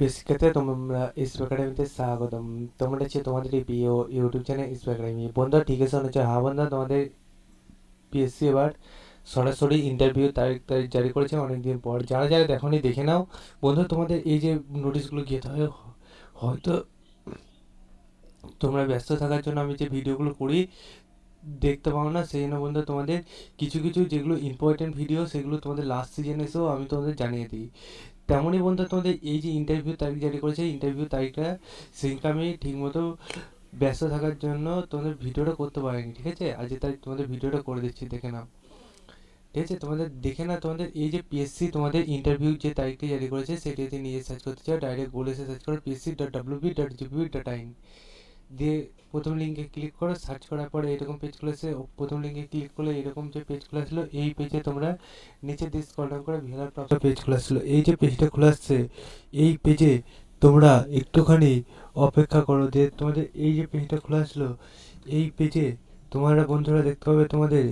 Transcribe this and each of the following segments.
Basically তোমরা ইসরো একাডেমিতে স্বাগতম। তোমরা হচ্ছে তোমাদের এই প্রিয় ইউটিউব চ্যানেল ইসরো একাডেমি। বন্ধুরা ঠিক আছে হচ্ছে, হ্যাঁ বন্ধুরা, তোমাদের পিএসসি এবার সরাসরি ইন্টারভিউ তারিখ তারিখ জারি করেছে অনেকদিন পর। যারা যারা দেখোনি দেখে নাও। বন্ধু তোমাদের এই যে নোটিশগুলো গিয়ে হয়তো তোমরা ব্যস্ত থাকার জন্য আমি যে ভিডিওগুলো করি দেখতে পাও না, সেই জন্য বন্ধু তোমাদের কিছু কিছু যেগুলো ইম্পর্টেন্ট ভিডিও সেগুলো তোমাদের লাস্ট সিজন এসেও আমি তোমাদের জানিয়ে দিই। তেমনই বন্ধু তোমাদের এই যে ইন্টারভিউ তারিখ জারি করেছে, ইন্টারভিউ তারিখটা সেদিনকে আমি ঠিকমতো ব্যস্ত থাকার জন্য তোমাদের ভিডিওটা করতে পারিনি। ঠিক আছে, আজ তাই তোমাদের ভিডিওটা করে দিচ্ছি, দেখে নাও। ঠিক আছে, তোমাদের দেখে না, তোমাদের এই যে পিএসসি তোমাদের ইন্টারভিউ যে তারিখটি জারি করেছে সেটিতে নিয়ে সার্চ করতে চাও, ডাইরেক্ট গুগলে এসে সার্চ করো psc.wp.gp.in দিয়ে প্রথম লিঙ্কে ক্লিক করো। সার্চ করার পরে এরকম পেজ খুলে এসে প্রথম লিঙ্কে ক্লিক করলে এরকম যে পেজ খুলে আসলো, এই পেজে তোমরা নিচে দিয়ে স্ক্রল ডাউন করে ভিউয়ার প্রাপ্ত পেজ খুলে আসলো। এই যে পেজটা খুলে আসছে, এই পেজে তোমরা একটুখানি অপেক্ষা করো। যে তোমাদের এই যে পেজটা খুলে আসলো, এই পেজে তোমরা বন্ধুরা দেখতে পাবে তোমাদের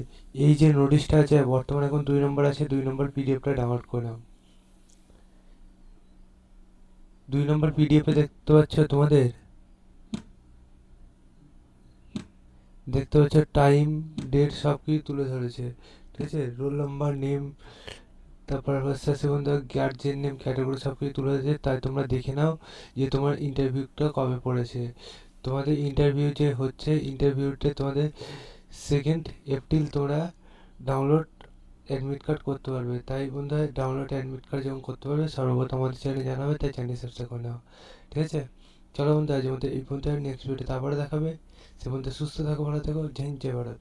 এই যে নোটিশটা আছে, বর্তমানে এখন 2 নম্বর আছে, 2 নম্বর পিডিএফটা ডাউনলোড করে নাও। 2 নম্বর পিডিএফে দেখতে পাচ্ছ তোমাদের, দেখতে পাচ্ছ টাইম ডেট সব কিছু তুলে ধরেছে। ঠিক আছে, রোল নাম্বার, নেম, তারপর হচ্ছে বন্ধু গার্জেন নেম, ক্যাটাগরি সব কিছু তুলে ধরেছে। তাই তোমরা দেখে নাও যে তোমার ইন্টারভিউটা কবে পড়েছে। তোমাদের ইন্টারভিউ যে হচ্ছে, ইন্টারভিউতে তোমাদের 2 এপ্রিল তোমরা ডাউনলোড অ্যাডমিট কার্ড করতে পারবে। তাই বন্ধুরা ডাউনলোড অ্যাডমিট কার্ড যখন করতে পারবে সর্বপ্রথম আমাদের চ্যানেলে জানাবে, তাই চ্যানেল সাবস্ক্রাইব করে নাও। ঠিক আছে, চলো বন্ধু আজ মধ্যে এই পর্যন্ত, নেক্সট ভিডিও তারপরে দেখাবে। সে পর্যন্ত সুস্থ থাকো, ভালো থাকো, জয় হিন্দ, জয় ভারত।